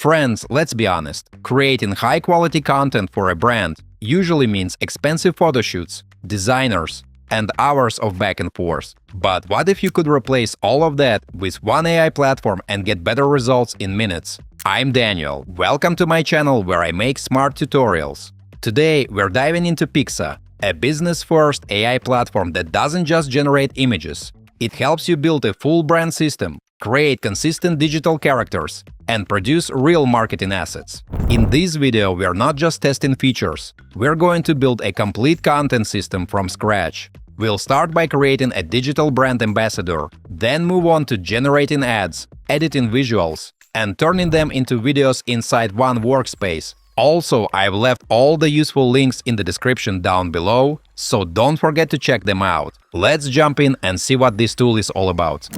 Friends, let's be honest, creating high-quality content for a brand usually means expensive photo shoots, designers, and hours of back and forth. But what if you could replace all of that with one AI platform and get better results in minutes? I'm Daniel. Welcome to my channel where I make smart tutorials. Today, we're diving into Pixa, a business-first AI platform that doesn't just generate images. It helps you build a full brand system, create consistent digital characters, and produce real marketing assets. In this video, we're not just testing features. We're going to build a complete content system from scratch. We'll start by creating a digital brand ambassador, then move on to generating ads, editing visuals, and turning them into videos inside one workspace. Also, I've left all the useful links in the description down below, so don't forget to check them out. Let's jump in and see what this tool is all about.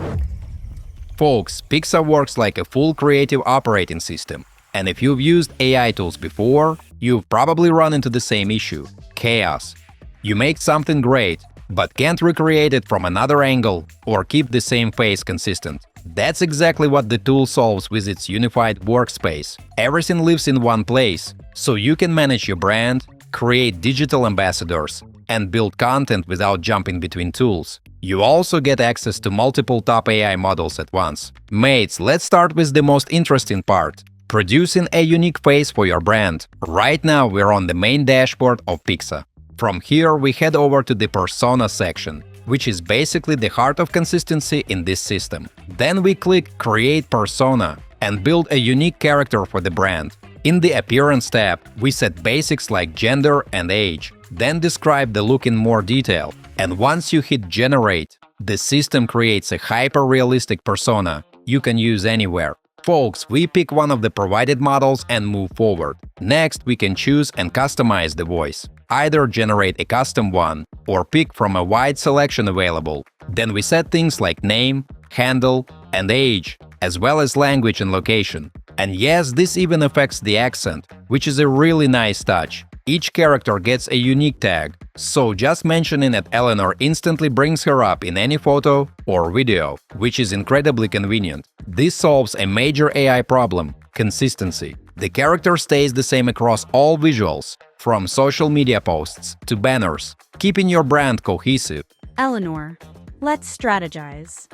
Folks, Pixa works like a full creative operating system, and if you've used AI tools before, you've probably run into the same issue – chaos. You make something great, but can't recreate it from another angle or keep the same face consistent. That's exactly what the tool solves with its unified workspace. Everything lives in one place, so you can manage your brand, create digital ambassadors, and build content without jumping between tools. You also get access to multiple top AI models at once. Mates, let's start with the most interesting part – producing a unique face for your brand. Right now, we're on the main dashboard of Pixa. From here, we head over to the Persona section, which is basically the heart of consistency in this system. Then we click Create Persona and build a unique character for the brand. In the Appearance tab, we set basics like gender and age, then describe the look in more detail. And once you hit Generate, the system creates a hyper-realistic persona you can use anywhere. Folks, we pick one of the provided models and move forward. Next, we can choose and customize the voice. Either generate a custom one or pick from a wide selection available. Then we set things like name, handle, and age, as well as language and location. And yes, this even affects the accent, which is a really nice touch. Each character gets a unique tag, so just mentioning it Eleanor instantly brings her up in any photo or video, which is incredibly convenient. This solves a major AI problem – consistency. The character stays the same across all visuals, from social media posts to banners, keeping your brand cohesive. Eleanor, let's strategize.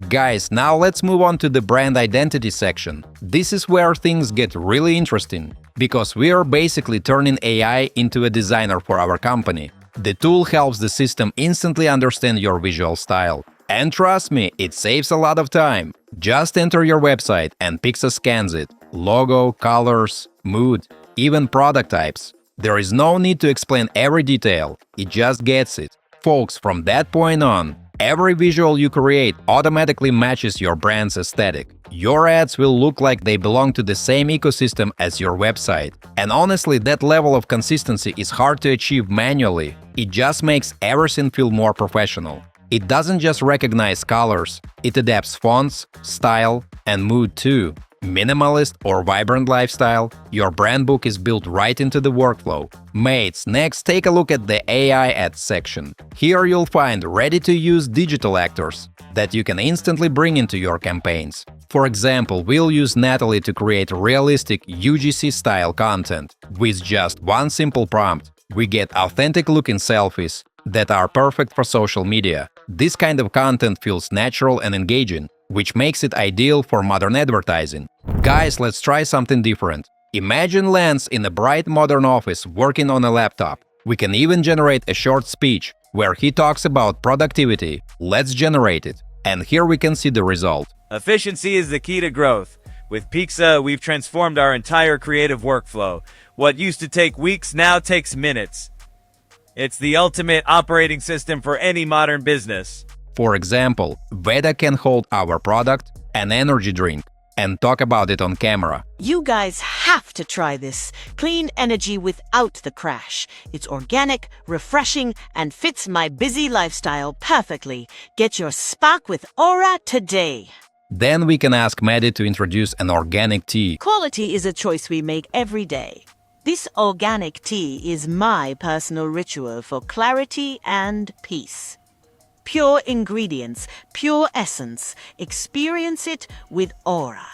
Guys, now let's move on to the brand identity section. This is where things get really interesting, because we are basically turning AI into a designer for our company. The tool helps the system instantly understand your visual style. And trust me, it saves a lot of time. Just enter your website and Pixa scans it. Logo, colors, mood, even product types. There is no need to explain every detail, it just gets it. Folks, from that point on, every visual you create automatically matches your brand's aesthetic. Your ads will look like they belong to the same ecosystem as your website. And honestly, that level of consistency is hard to achieve manually. It just makes everything feel more professional. It doesn't just recognize colors, it adapts fonts, style, and mood too. Minimalist or vibrant lifestyle, your brand book is built right into the workflow. Mates, next take a look at the AI ads section. Here you'll find ready-to-use digital actors that you can instantly bring into your campaigns. For example, we'll use Natalie to create realistic UGC-style content. With just one simple prompt, we get authentic-looking selfies that are perfect for social media. This kind of content feels natural and engaging, which makes it ideal for modern advertising. Guys, let's try something different. Imagine Lance in a bright modern office working on a laptop. We can even generate a short speech where he talks about productivity. Let's generate it. And here we can see the result. Efficiency is the key to growth. With Pixa, we've transformed our entire creative workflow. What used to take weeks now takes minutes. It's the ultimate operating system for any modern business. For example, Veda can hold our product, an energy drink, and talk about it on camera. You guys have to try this. Clean energy without the crash. It's organic, refreshing, and fits my busy lifestyle perfectly. Get your spark with Aura today. Then we can ask Maddie to introduce an organic tea. Quality is a choice we make every day. This organic tea is my personal ritual for clarity and peace. Pure ingredients, pure essence. Experience it with Aura.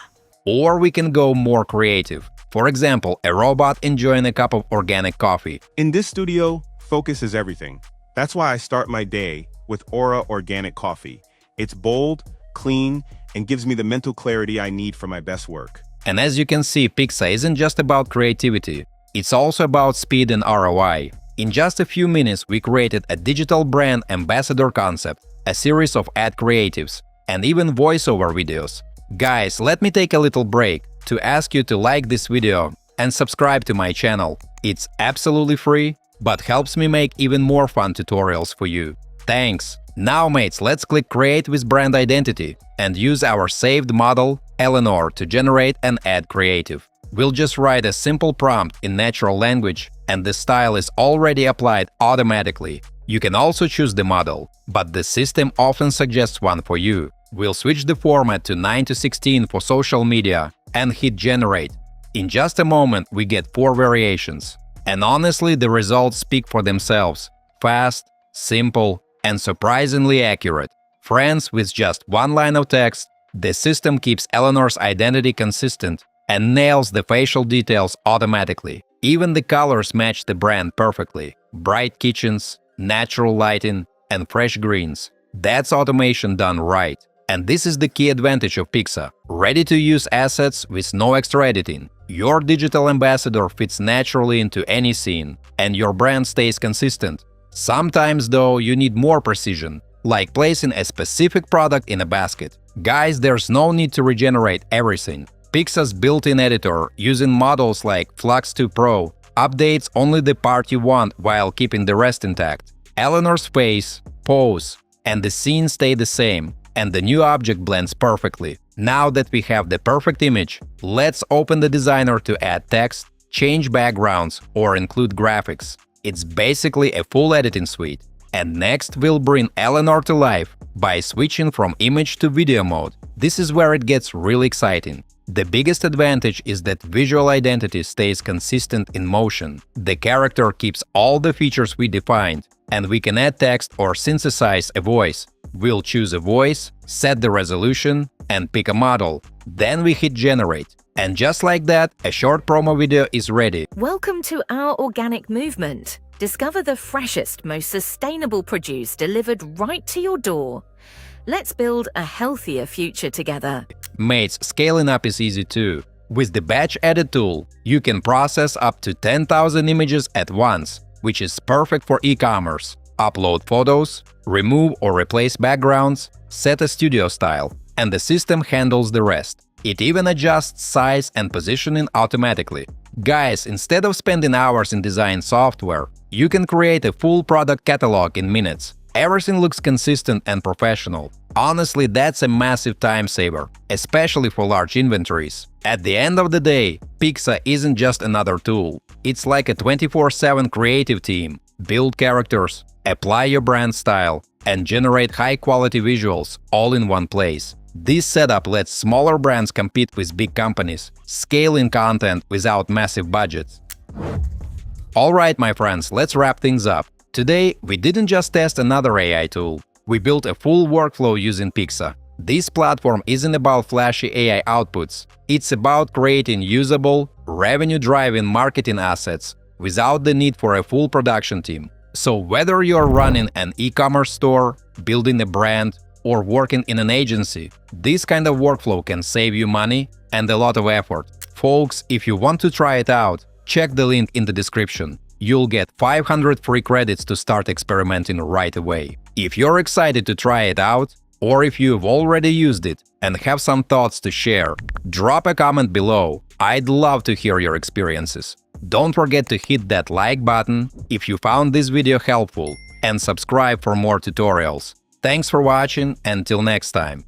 Or we can go more creative. For example, a robot enjoying a cup of organic coffee. In this studio, focus is everything. That's why I start my day with Aura Organic Coffee. It's bold, clean, and gives me the mental clarity I need for my best work. And as you can see, Pixa isn't just about creativity. It's also about speed and ROI. In just a few minutes, we created a digital brand ambassador concept, a series of ad creatives, and even voiceover videos. Guys, let me take a little break to ask you to like this video and subscribe to my channel. It's absolutely free, but helps me make even more fun tutorials for you. Thanks! Now mates, let's click Create with Brand Identity and use our saved model, Eleanor, to generate an ad creative. We'll just write a simple prompt in natural language and the style is already applied automatically. You can also choose the model, but the system often suggests one for you. We'll switch the format to 9:16 for social media and hit Generate. In just a moment, we get 4 variations. And honestly, the results speak for themselves. Fast, simple, and surprisingly accurate. Friends, with just one line of text, the system keeps Eleanor's identity consistent and nails the facial details automatically. Even the colors match the brand perfectly. Bright kitchens, natural lighting, and fresh greens. That's automation done right. And this is the key advantage of Pixa. Ready-to-use assets with no extra editing. Your digital ambassador fits naturally into any scene, and your brand stays consistent. Sometimes, though, you need more precision, like placing a specific product in a basket. Guys, there's no need to regenerate everything. Pixa's built-in editor, using models like Flux 2 Pro, updates only the part you want while keeping the rest intact. Eleanor's face, pose, and the scene stay the same, and the new object blends perfectly. Now that we have the perfect image, let's open the designer to add text, change backgrounds, or include graphics. It's basically a full editing suite. And next, we'll bring Eleanor to life by switching from image to video mode. This is where it gets really exciting. The biggest advantage is that visual identity stays consistent in motion. The character keeps all the features we defined, and we can add text or synthesize a voice. We'll choose a voice, set the resolution, and pick a model. Then we hit Generate. And just like that, a short promo video is ready. Welcome to our organic movement. Discover the freshest, most sustainable produce delivered right to your door. Let's build a healthier future together. Mates, scaling up is easy too. With the Batch Edit tool, you can process up to 10,000 images at once, which is perfect for e-commerce. Upload photos, remove or replace backgrounds, set a studio style, and the system handles the rest. It even adjusts size and positioning automatically. Guys, instead of spending hours in design software, you can create a full product catalog in minutes. Everything looks consistent and professional. Honestly, that's a massive time saver, especially for large inventories. At the end of the day, Pixa isn't just another tool. It's like a 24/7 creative team. Build characters, apply your brand style, and generate high-quality visuals all in one place. This setup lets smaller brands compete with big companies, scaling content without massive budgets. Alright, my friends, let's wrap things up. Today, we didn't just test another AI tool. We built a full workflow using Pixa. This platform isn't about flashy AI outputs. It's about creating usable, revenue-driving marketing assets without the need for a full production team. So whether you're running an e-commerce store, building a brand, or working in an agency, this kind of workflow can save you money and a lot of effort. Folks, if you want to try it out, check the link in the description. You'll get 500 free credits to start experimenting right away. If you're excited to try it out, or if you've already used it and have some thoughts to share, drop a comment below. I'd love to hear your experiences. Don't forget to hit that like button if you found this video helpful and subscribe for more tutorials. Thanks for watching, until next time.